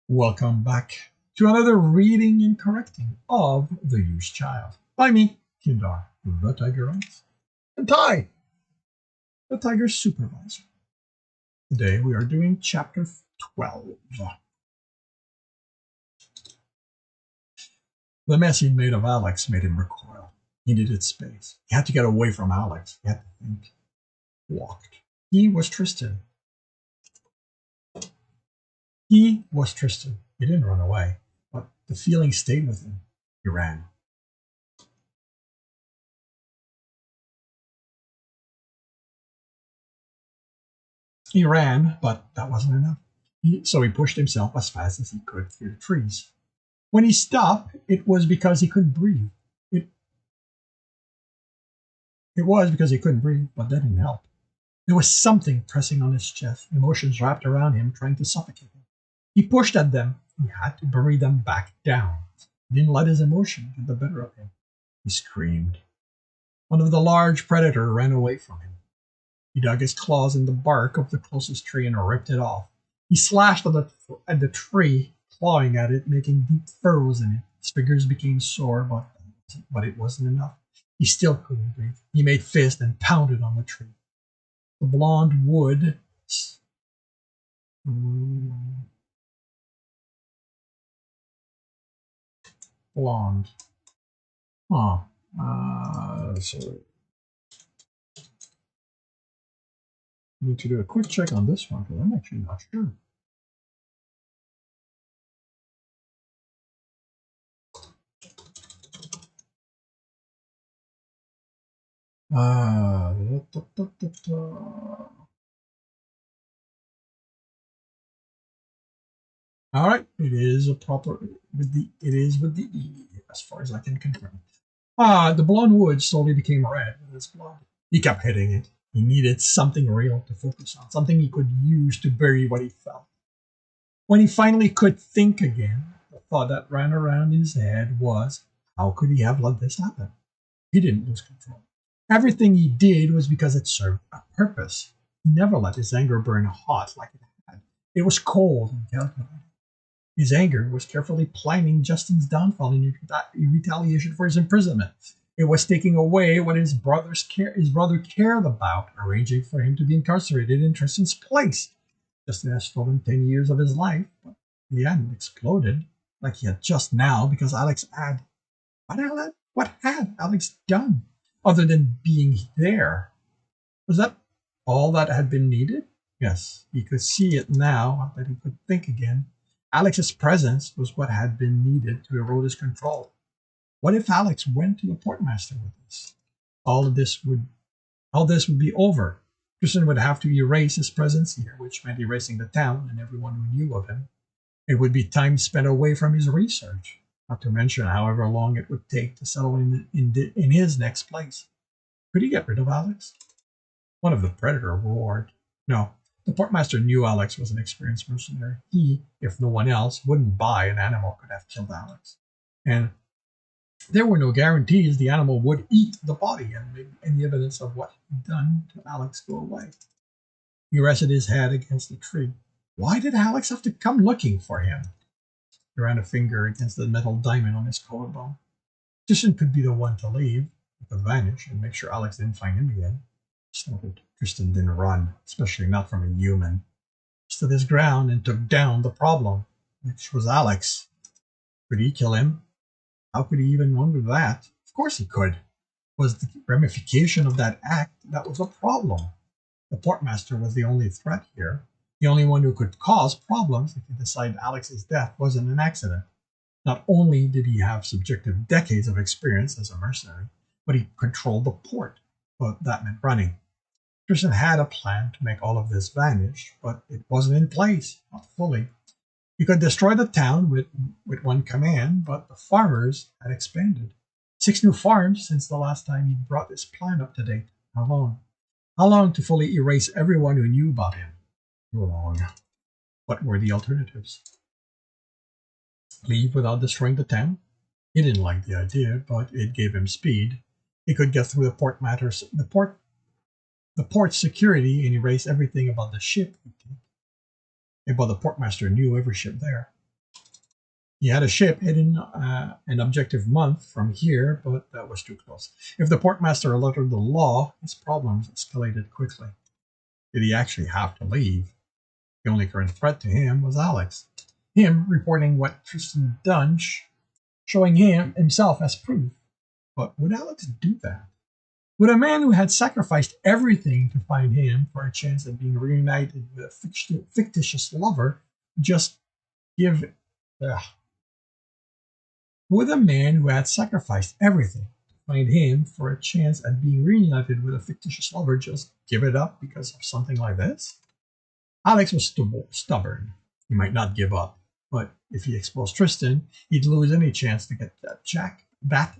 Welcome back to another reading and correcting of The Used Child by me, Kindar, the Tiger Eyes, and Ty, the Tiger Supervisor. Today we are doing Chapter 12. The mess he'd made of Alex made him recoil. He needed space. He had to get away from Alex. He had to think. Walked. He was Tristan. He was Tristan. He didn't run away, but the feeling stayed with him. He ran. He ran, but that wasn't enough. So he pushed himself as fast as he could through the trees. When he stopped, it was because he couldn't breathe. It was because he couldn't breathe, but that didn't help. There was something pressing on his chest, emotions wrapped around him, trying to suffocate him. He pushed at them. He had to bury them back down. He didn't let his emotion get the better of him. He screamed. One of the large predators ran away from him. He dug his claws in the bark of the closest tree and ripped it off. He slashed at the tree, clawing at it, making deep furrows in it. His fingers became sore, but it wasn't enough. He still couldn't breathe. He made fists and pounded on the tree. The blonde wood. Blonde. Huh. So need to do a quick check on this one because I'm actually not sure. All right, it is with the E as far as I can confirm. The blonde wood slowly became red with his blood. He kept hitting it. He needed something real to focus on, something he could use to bury what he felt. When he finally could think again, the thought that ran around his head was, how could he have let this happen? He didn't lose control. Everything he did was because it served a purpose. He never let his anger burn hot like it had. It was cold and calculated. His anger was carefully planning Justin's downfall in retaliation for his imprisonment. It was taking away what his brother cared about, arranging for him to be incarcerated in Tristan's place. Justin had stolen 10 years of his life, but he hadn't exploded like he had just now because Alex had. What had Alex done other than being there? Was that all that had been needed? Yes, he could see it now that he could think again. Alex's presence was what had been needed to erode his control. What if Alex went to the portmaster with this? All this would be over. Tristan would have to erase his presence here, which meant erasing the town and everyone who knew of him. It would be time spent away from his research, not to mention however long it would take to settle in his next place. Could he get rid of Alex? One of the predator roared. No, the portmaster knew Alex was an experienced mercenary. He, if no one else, wouldn't buy an animal could have killed Alex. And there were no guarantees the animal would eat the body and make any evidence of what he'd done to Alex go away. He rested his head against the tree. Why did Alex have to come looking for him? He ran a finger against the metal diamond on his collarbone. Tristan could be the one to leave. He could vanish and make sure Alex didn't find him again. Snorted. Tristan didn't run, especially not from a human. He stood his ground and took down the problem, which was Alex. Could he kill him? How could he even wonder that? Of course he could. Was the ramification of that act that was a problem? The portmaster was the only threat here, the only one who could cause problems if he decided Alex's death wasn't an accident. Not only did he have subjective decades of experience as a mercenary, but he controlled the port. But that meant running. Tristan had a plan to make all of this vanish, but it wasn't in place, not fully. He could destroy the town with one command, but the farmers had expanded. 6 new farms since the last time he brought this plan up to date. How long? How long to fully erase everyone who knew about him? Too long. What were the alternatives? Leave without destroying the town? He didn't like the idea, but it gave him speed. He could get through the port's security and erase everything about the ship. But the portmaster knew every ship there. He had a ship hidden an objective month from here, but that was too close. If the portmaster alerted the law, his problems escalated quickly. Did he actually have to leave? The only current threat to him was Alex. Him reporting what Tristan had done, showing him himself as proof. But would Alex do that? Would a man who had sacrificed everything to find him for a chance at being reunited with a fictitious lover just give. Ugh. Would a man who had sacrificed everything to find him for a chance at being reunited with a fictitious lover just give it up because of something like this? Alex was stubborn. He might not give up, but if he exposed Tristan, he'd lose any chance to get Jack back.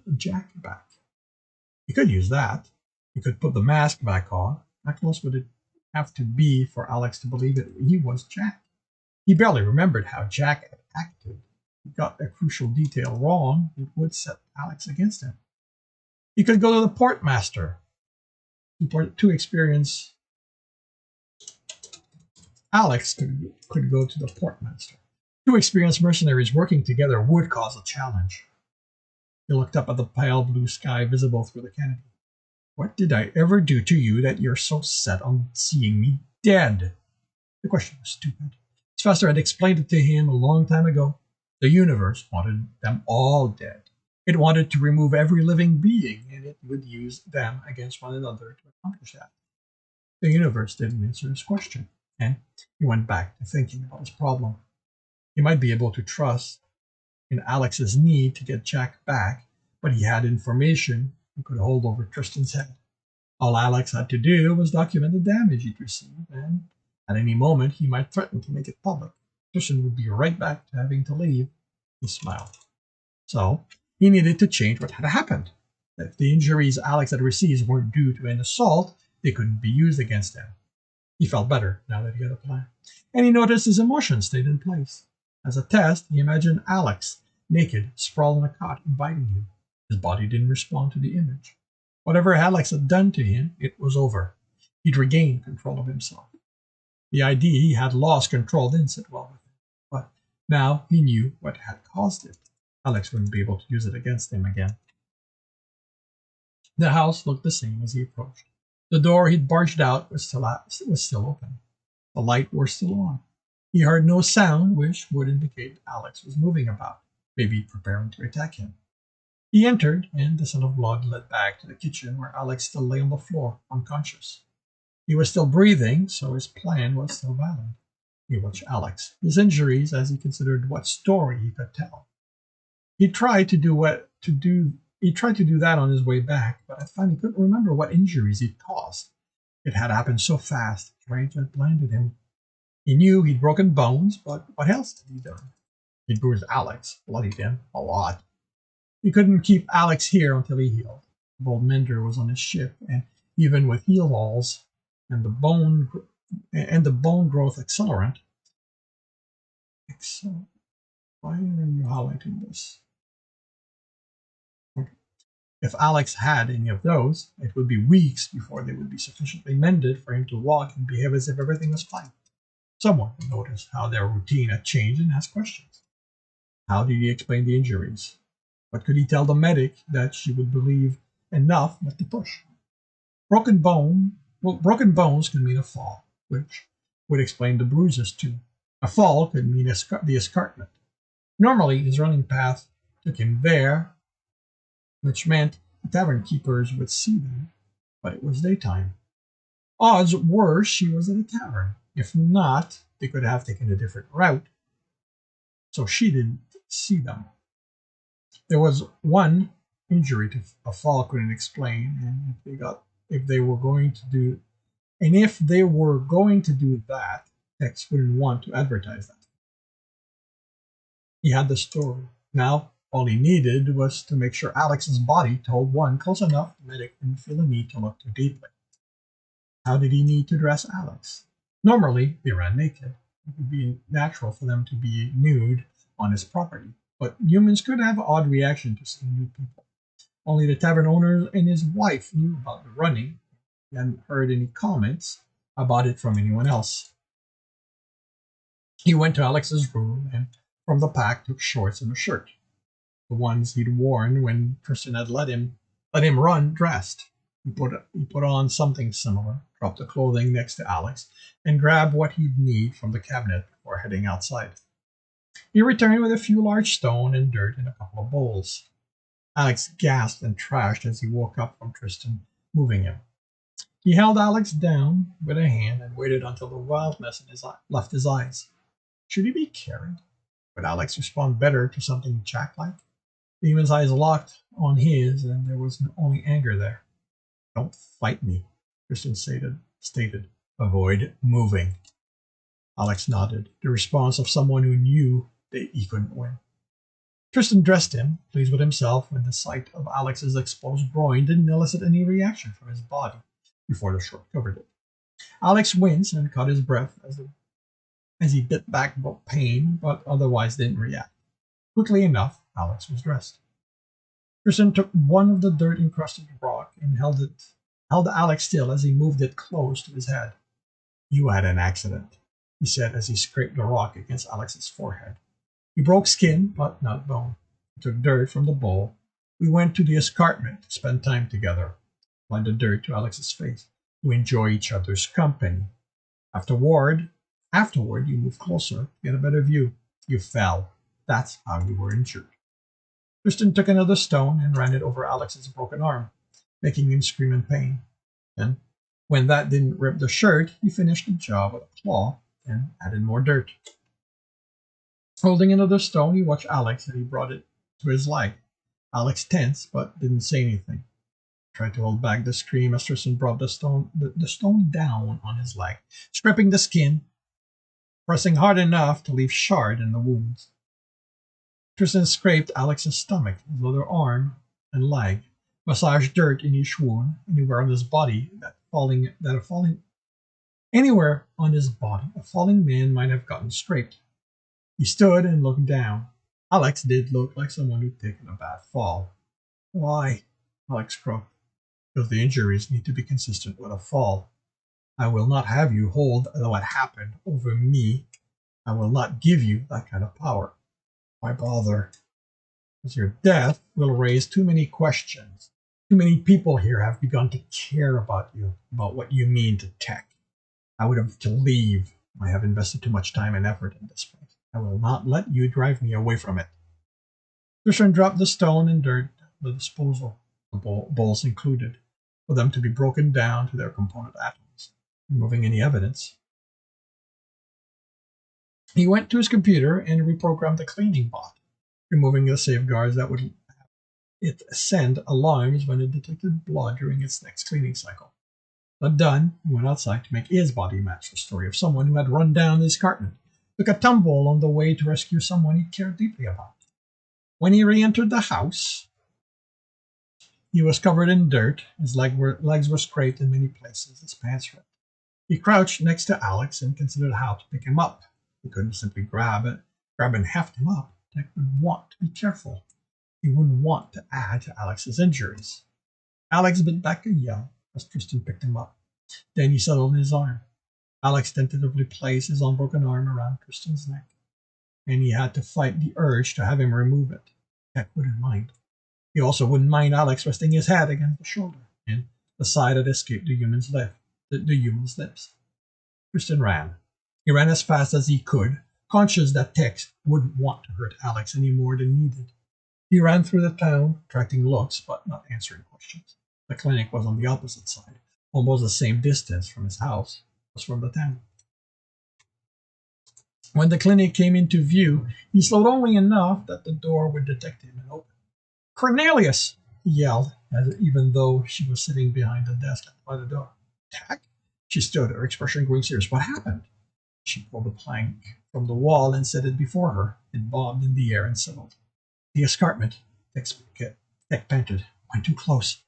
He could use that. He could put the mask back on. How close would it have to be for Alex to believe that he was Jack? He barely remembered how Jack had acted. He got a crucial detail wrong. It would set Alex against him. He could go to the portmaster to experience. Alex could go to the portmaster. Two experienced mercenaries working together would cause a challenge. He looked up at the pale blue sky visible through the canopy. What did I ever do to you that you're so set on seeing me dead? The question was stupid. His master had explained it to him a long time ago. The universe wanted them all dead. It wanted to remove every living being, and it would use them against one another to accomplish that. The universe didn't answer his question, and he went back to thinking about his problem. He might be able to trust in Alex's need to get Jack back, but he had information he could hold over Tristan's head. All Alex had to do was document the damage he'd received, and at any moment he might threaten to make it public. Tristan would be right back to having to leave. He smiled. So, he needed to change what had happened. If the injuries Alex had received weren't due to an assault, they couldn't be used against him. He felt better now that he had a plan. And he noticed his emotions stayed in place. As a test, he imagined Alex, naked, sprawled on a cot, inviting him. His body didn't respond to the image. Whatever Alex had done to him, it was over. He'd regained control of himself. The idea he had lost control didn't sit well with him, but now he knew what had caused it. Alex wouldn't be able to use it against him again. The house looked the same as he approached. The door he'd barged out was still open. The lights were still on. He heard no sound, which would indicate Alex was moving about, maybe preparing to attack him. He entered, and the scent of blood led back to the kitchen where Alex still lay on the floor, unconscious. He was still breathing, so his plan was still valid. He watched Alex, his injuries as he considered what story he could tell. He tried to do that on his way back, but I found he couldn't remember what injuries he'd caused. It had happened so fast, rage had blinded him. He knew he'd broken bones, but what else had he done? He'd bruised Alex, bloodied him, a lot. He couldn't keep Alex here until he healed. The bold mender was on his ship, and even with heal walls and the bone growth accelerant. Why are you highlighting this? Okay. If Alex had any of those, it would be weeks before they would be sufficiently mended for him to walk and behave as if everything was fine. Someone would notice how their routine had changed and ask questions. How did he explain the injuries? What could he tell the medic that she would believe enough not to push? Broken bones could mean a fall, which would explain the bruises too. A fall could mean the escarpment. Normally, his running path took him there, which meant the tavern keepers would see them, but it was daytime. Odds were she was at a tavern. If not, they could have taken a different route, so she didn't see them. There was one injury to a fall couldn't explain, and if they were going to do that, Tex wouldn't want to advertise that. He had the story. Now, all he needed was to make sure Alex's body told one close enough the medic didn't feel the need to look too deeply. How did he need to dress Alex? Normally, they ran naked. It would be natural for them to be nude on his property, but humans could have an odd reaction to seeing nude people. Only the tavern owner and his wife knew about the running. He hadn't heard any comments about it from anyone else. He went to Alex's room and from the pack took shorts and a shirt, the ones he'd worn when Tristan had let him run dressed. He put on something similar, dropped the clothing next to Alex, and grabbed what he'd need from the cabinet before heading outside. He returned with a few large stone and dirt in a couple of bowls. Alex gasped and trashed as he woke up from Tristan moving him. He held Alex down with a hand and waited until the wildness in his left his eyes. Should he be caring? Would Alex respond better to something Jack-like? The human's eyes locked on his, and there was only anger there. Don't fight me, Tristan stated. Avoid moving. Alex nodded, the response of someone who knew that he couldn't win. Tristan dressed him, pleased with himself when the sight of Alex's exposed groin didn't elicit any reaction from his body before the short covered it. Alex winced and caught his breath as he bit back pain, but otherwise didn't react. Quickly enough, Alex was dressed. Tristan took one of the dirt-encrusted rock and held Alex still as he moved it close to his head. You had an accident, he said as he scraped the rock against Alex's forehead. He broke skin, but not bone. He took dirt from the bowl. We went to the escarpment to spend time together. Applied the dirt to Alex's face. We enjoy each other's company. Afterward, you moved closer to get a better view. You fell. That's how you were injured. Tristan took another stone and ran it over Alex's broken arm, making him scream in pain. Then, when that didn't rip the shirt, he finished the job with a claw and added more dirt. Holding another stone, he watched Alex and he brought it to his leg. Alex tensed, but didn't say anything. He tried to hold back the scream as Tristan brought the stone down on his leg, stripping the skin, pressing hard enough to leave shard in the wounds. Tristan scraped Alex's stomach, his other arm and leg, massaged dirt in each wound, anywhere on his body anywhere on his body a falling man might have gotten scraped. He stood and looked down. Alex did look like someone who'd taken a bad fall. Why? Alex croaked. Because the injuries need to be consistent with a fall. I will not have you hold what happened over me. I will not give you that kind of power. Why bother? Because your death will raise too many questions. Too many people here have begun to care about you, about what you mean to tech. I would have to leave. I have invested too much time and effort in this place. I will not let you drive me away from it. Tristan dropped the stone and dirt at the disposal, the bowls included, for them to be broken down to their component atoms, removing any evidence. He went to his computer and reprogrammed the cleaning bot, removing the safeguards that would have it send alarms when it detected blood during its next cleaning cycle. But done, he went outside to make his body match the story of someone who had run down the escarpment, took a tumble on the way to rescue someone he cared deeply about. When he re-entered the house, he was covered in dirt, his legs were scraped in many places, his pants ripped. He crouched next to Alex and considered how to pick him up. He couldn't simply grab and heft him up. Tech would want to be careful. He wouldn't want to add to Alex's injuries. Alex bit back a yell as Tristan picked him up. Then he settled his arm. Alex tentatively placed his unbroken arm around Tristan's neck, and he had to fight the urge to have him remove it. Tech wouldn't mind. He also wouldn't mind Alex resting his head against the shoulder and the side that escaped the human's lips. Tristan ran. He ran as fast as he could, conscious that Tex wouldn't want to hurt Alex any more than needed. He ran through the town, attracting looks but not answering questions. The clinic was on the opposite side, almost the same distance from his house as from the town. When the clinic came into view, he slowed only enough that the door would detect him and open. "Cornelius!" he yelled, even though she was sitting behind the desk by the door. "Tack?" She stood, her expression growing serious. "What happened?" She pulled a plank from the wall and set it before her. It bobbed in the air and settled. "The escarpment," Tech panted. "Went too close."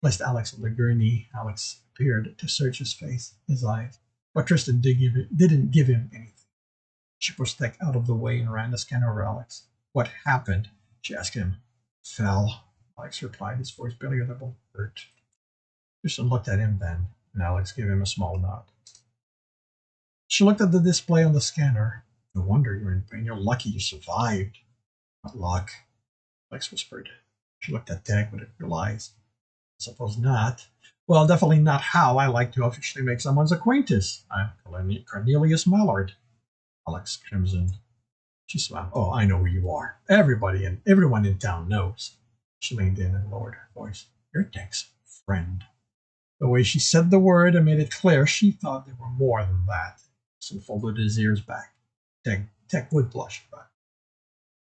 Placed Alex on the gurney. Alex appeared to search his face, his eyes, but Tristan didn't give him anything. She pushed Tech out of the way and ran the scanner over Alex. "What happened?" she asked him. "Fell," Alex replied, his voice barely audible. "Hurt." Tristan looked at him then, and Alex gave him a small nod. She looked at the display on the scanner. No wonder you're in pain. You're lucky you survived. Not luck, Alex whispered. She looked at Tech with real eyes. Suppose not. Well, definitely not how I like to officially make someone's acquaintance. I'm Cornelius Mallard. Alex crimsoned. She smiled. Oh, I know who you are. Everyone in town knows. She leaned in and lowered her voice. You're Tech's friend. The way she said the word and made it clear she thought there were more than that. So folded his ears back. Tech would blush, but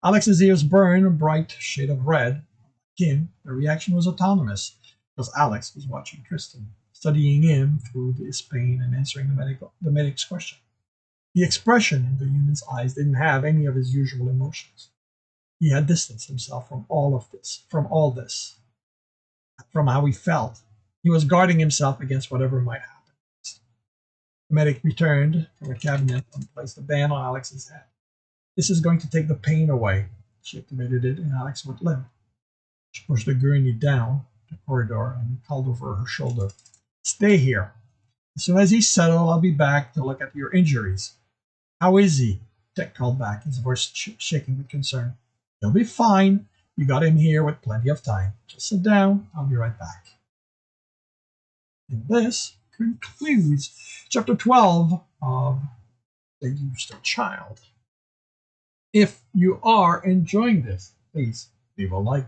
Alex's ears burned a bright shade of red. Again, the reaction was autonomous, because Alex was watching Tristan, studying him through his pain and answering the medic's question. The expression in the human's eyes didn't have any of his usual emotions. He had distanced himself from all this, from how he felt. He was guarding himself against whatever might happen. The medic returned from a cabinet and placed a band on Alex's head. This is going to take the pain away. She activated it, and Alex went limp. She pushed the gurney down the corridor and called over her shoulder. Stay here. As soon as he's settled, I'll be back to look at your injuries. How is he? Tech called back, his voice shaking with concern. He'll be fine. You got him here with plenty of time. Just sit down. I'll be right back. And this concludes chapter 12 of The Used Child. If you are enjoying this, please leave a like.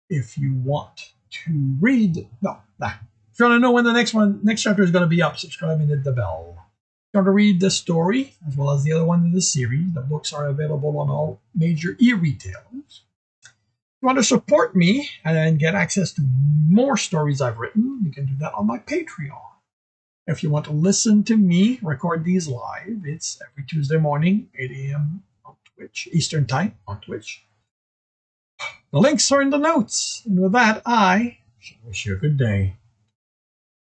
If you want to read, if you want to know when the next chapter is going to be up, subscribe and hit the bell. If you want to read the story as well as the other one in the series, the books are available on all major e-retailers. If you want to support me and get access to more stories I've written, you can do that on my Patreon. If you want to listen to me record these live, it's every Tuesday morning, 8 a.m. on Twitch, Eastern Time on Twitch. The links are in the notes. And with that, I wish you a good day.